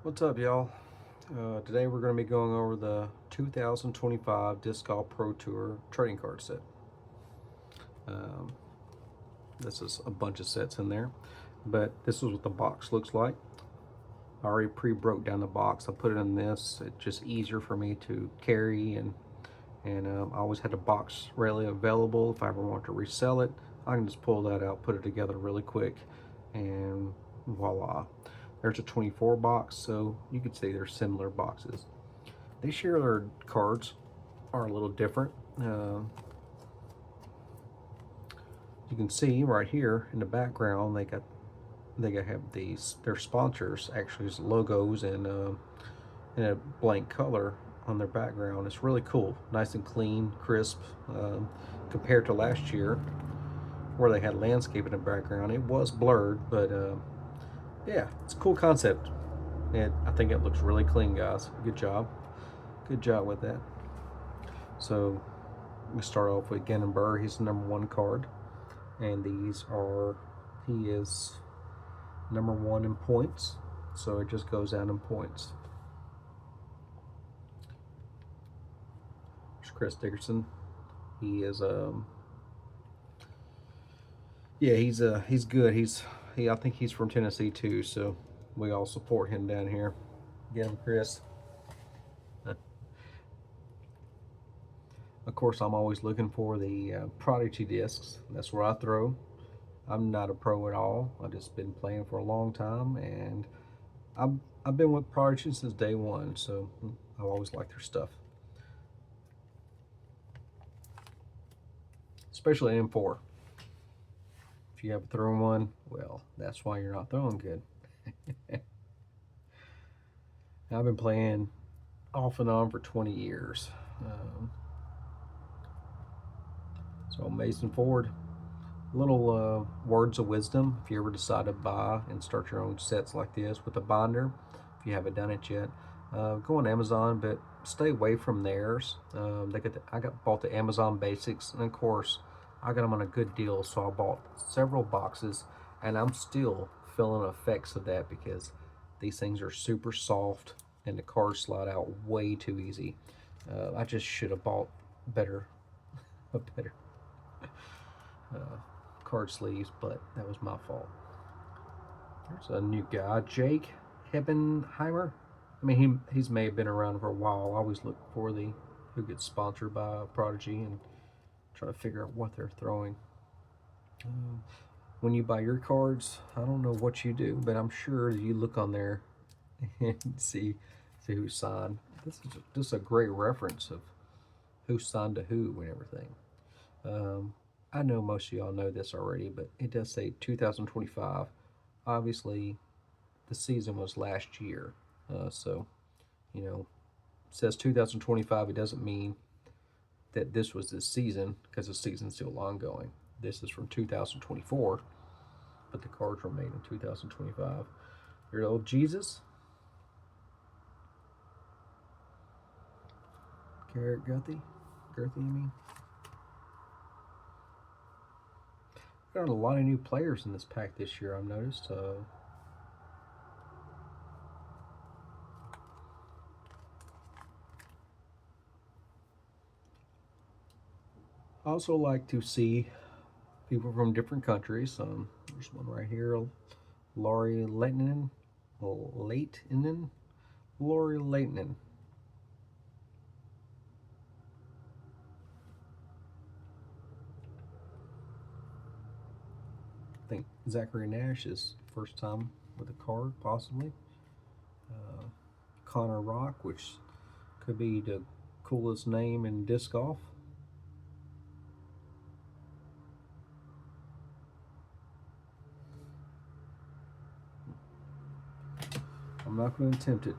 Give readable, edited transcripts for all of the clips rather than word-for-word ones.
What's up, y'all? Today we're going to be going over the 2025 Disc Golf Pro Tour trading card set. Um, this is a bunch of sets in there, but this is what the box looks like. I already pre-broke down the box. I put it in this. It's just easier for me to carry, and I always had a box readily available. If I ever want to resell it, I can just pull that out, put it together really quick, and voila. There's a 24 box, so you could say they're similar boxes. They share their cards are a little different. You can see right here in the background they have these their sponsors actually as logos and in a blank color on their background. It's really cool, nice and clean, crisp, compared to last year where they had landscape in the background. It was blurred, but yeah, it's a cool concept, and I think it looks really clean, guys. Good job with that. So we start off with Gannon Buhr. He's the #1 card, and he is #1 in points, so it just goes down in points. There's Chris Dickerson. He is yeah, he's good. I think he's from Tennessee too, so we all support him down here. Get him, Chris. Of course, I'm always looking for the Prodigy discs. That's where I throw. I'm not a pro at all. I've just been playing for a long time, and I've been with Prodigy since day one, so I've always liked their stuff. Especially M4. If you haven't thrown one, well, that's why you're not throwing good. I've been playing off and on for 20 years. So Mason Ford, little words of wisdom if you ever decide to buy and start your own sets like this with a binder. If you haven't done it yet, go on Amazon, but stay away from theirs. I bought the Amazon Basics, and of course I got them on a good deal, so I bought several boxes, and I'm still feeling effects of that because these things are super soft and the cards slide out way too easy. I just should have bought a better card sleeves, but that was my fault. There's a new guy, Jake Hebenheimer. I mean, he's may have been around for a while. I always look for who gets sponsored by Prodigy and try to figure out what they're throwing. When you buy your cards, I don't know what you do, but I'm sure you look on there and see who signed. This is just a great reference of who signed to who and everything. I know most of y'all know this already, but it does say 2025. Obviously, the season was last year, so you know, it says 2025. It doesn't mean that this was this season because the season's still ongoing. This is from 2024, but the cards were made in 2025. Here's old Jesus. Garrett Gurthie, you mean? Got a lot of new players in this pack this year, I've noticed. I also like to see people from different countries. There's one right here, Lori Lehtinen. Lori Lehtinen. I think Zachary Nash is first time with a card, possibly. Connor Rock, which could be the coolest name in disc golf. I'm not going to attempt it.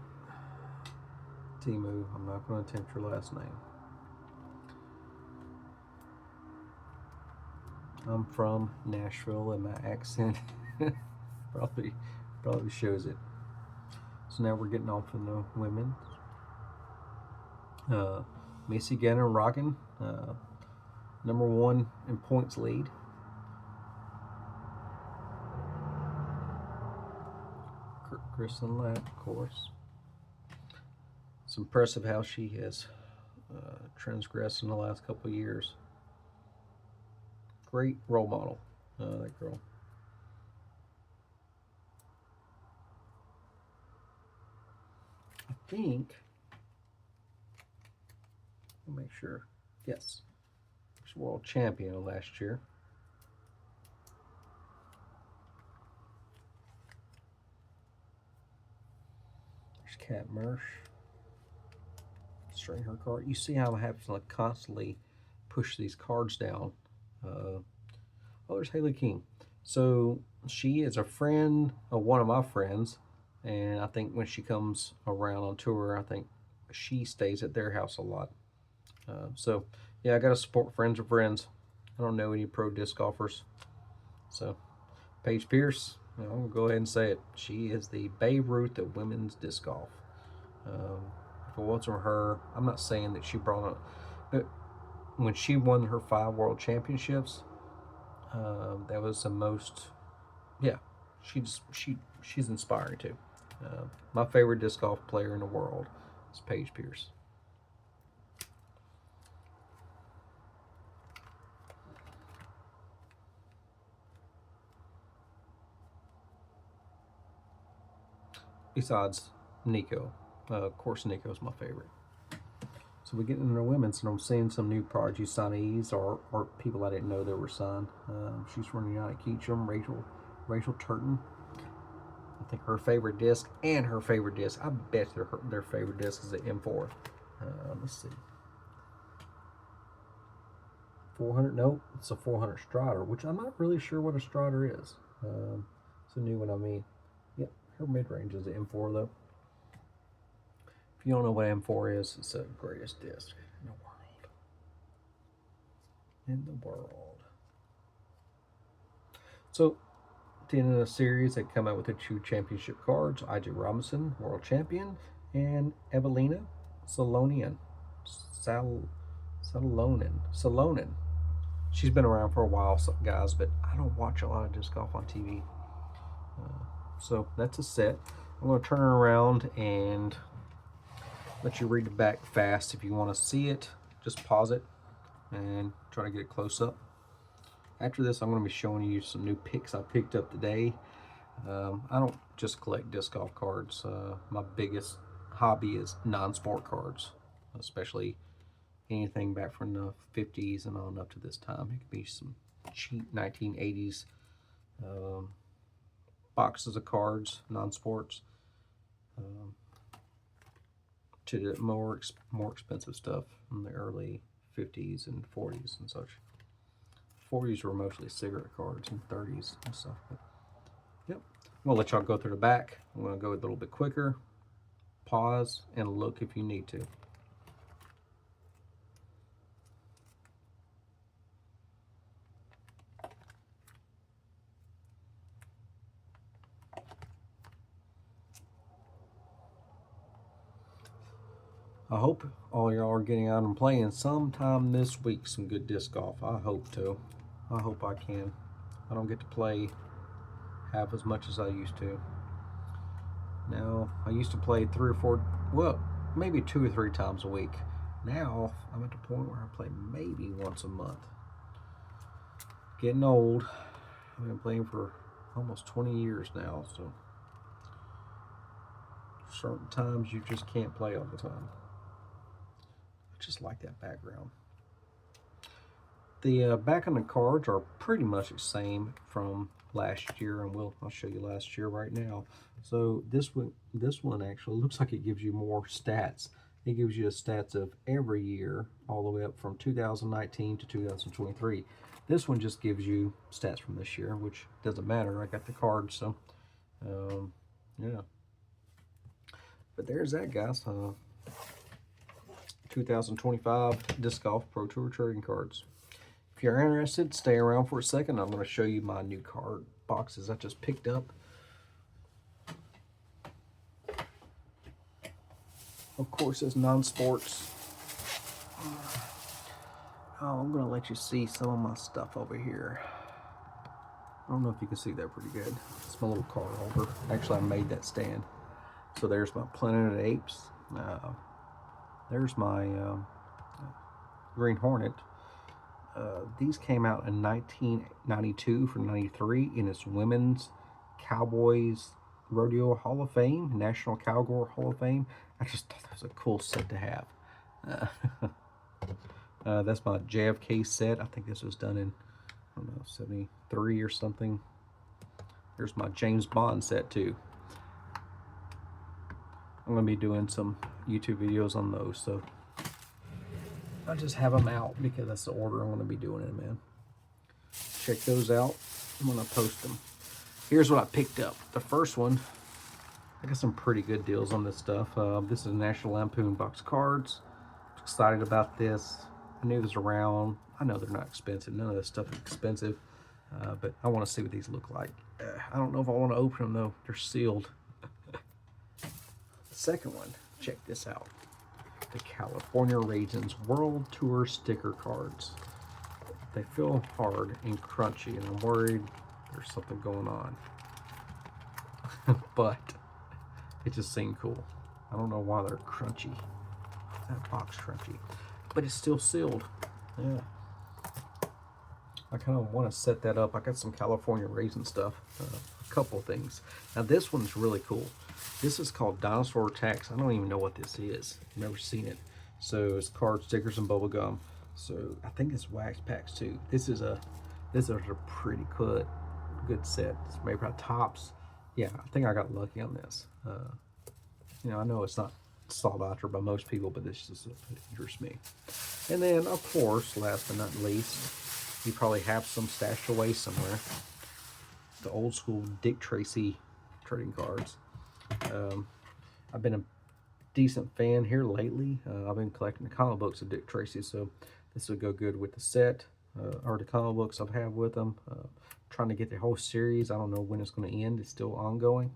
Timu, I'm not going to attempt your last name. I'm from Nashville, and my accent probably shows it. So now we're getting off in the women. Macy Gannon rocking, #1 in points lead. Kristen Lapp, of course. It's impressive how she has transgressed in the last couple of years. Great role model, that girl. I think, I'll make sure, yes, she's world champion last year. There's Kat Mersch. Straighten her card. You see how I have to like constantly push these cards down. Oh, there's Haley King. So she is a friend of one of my friends, and I think when she comes around on tour, I think she stays at their house a lot. So yeah, I got to support friends of friends. I don't know any pro disc golfers. So Paige Pierce, I'm gonna go ahead and say it. She is the Babe Ruth of women's disc golf. If it wasn't for her, I'm not saying that she brought up, but when she won her 5 world championships, that was the most. Yeah, she's inspiring too. My favorite disc golf player in the world is Paige Pierce. Besides Nico, of course Nico's my favorite. So we get into the women's, and I'm seeing some new Prodigy signees or people I didn't know that were signed. She's from United Kingdom, Rachel Turton. I think her favorite disc and her favorite disc. I bet their favorite disc is the M4. Let's see. 400? Nope, it's a 400 Strider, which I'm not really sure what a Strider is. It's a new one. I mean, yep, her mid range is the M4 though. If you don't know what M4 is, it's the greatest disc in the world. In the world. So, at the end of the series, they come out with the 2 championship cards: I.J. Robinson, world champion, and Evelina Salonen. Salonen. She's been around for a while, guys, but I don't watch a lot of disc golf on TV. So that's a set. I'm going to turn her around and let you read the back fast. If you want to see it, just pause it and try to get it close up. After this, I'm going to be showing you some new picks I picked up today. I don't just collect disc golf cards. My biggest hobby is non-sport cards, especially anything back from the 50s and on up to this time. It could be some cheap 1980s boxes of cards, non-sports, to the more expensive stuff in the early 50s and 40s and such. 40s were mostly cigarette cards, and 30s and stuff. But, yep. I'm gonna let y'all go through the back. I'm gonna go a little bit quicker. Pause and look if you need to. I hope all y'all are getting out and playing sometime this week some good disc golf. I hope to. I hope I can. I don't get to play half as much as I used to. Now, I used to play 3 or 4, well, maybe 2 or 3 times a week. Now, I'm at the point where I play maybe once a month. Getting old. I've been playing for almost 20 years now, so certain times you just can't play all the time. I just like that background. The back on the cards are pretty much the same from last year, and I'll show you last year right now. So this one actually looks like it gives you more stats. It gives you the stats of every year all the way up from 2019 to 2023. This one just gives you stats from this year, which doesn't matter. I got the cards, so yeah. But there's that, guys. 2025 Disc Golf Pro Tour trading cards. If you're interested, stay around for a second. I'm going to show you my new card boxes I just picked up. Of course, it's non-sports. Oh, I'm going to let you see some of my stuff over here. I don't know if you can see that pretty good. It's my little card holder. Actually, I made that stand. So there's my Planet of the Apes. There's my Green Hornet. These came out in 1992 for 93 in its Women's Cowboys Rodeo Hall of Fame, National Cowboy Hall of Fame. I just thought that was a cool set to have. That's my JFK set. I think this was done in, I don't know, 73 or something. Here's my James Bond set too. I'm going to be doing some YouTube videos on those, so I just have them out because that's the order I'm going to be doing it, man. Check those out. I'm going to post them. Here's what I picked up. The first one, I got some pretty good deals on this stuff. This is National Lampoon box cards. Excited about this. I knew it was around. I know they're not expensive. None of this stuff is expensive. But I want to see what these look like. I don't know if I want to open them though. They're sealed. The second one, check this out. The California Raisins World Tour sticker cards. They feel hard and crunchy, and I'm worried there's something going on. But it just seemed cool. I don't know why they're crunchy. That box crunchy, but it's still sealed. Yeah. I kind of want to set that up. I got some California raisin stuff, a couple of things. Now this one's really cool. This is called Dinosaur Attacks. I don't even know what this is. I've never seen it. So it's cards, stickers, and bubble gum. So I think it's wax packs too. This is a pretty good set. It's made by Tops. Yeah, I think I got lucky on this. You know, I know it's not sought after by most people, but this just interests me. And then, of course, last but not least, you probably have some stashed away somewhere. The old school Dick Tracy trading cards. I've been a decent fan here lately. I've been collecting the comic books of Dick Tracy, so this will go good with the set or the comic books I've had with them. Trying to get the whole series. I don't know when it's going to end. It's still ongoing.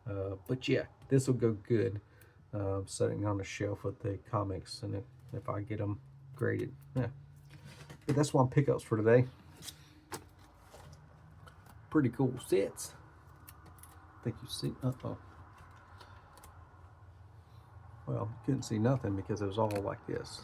But yeah, this will go good. Setting on the shelf with the comics, and if I get them graded. Yeah. But that's one pickups for today. Pretty cool sets. I think you see. Uh-oh. Well, you couldn't see nothing because it was all like this.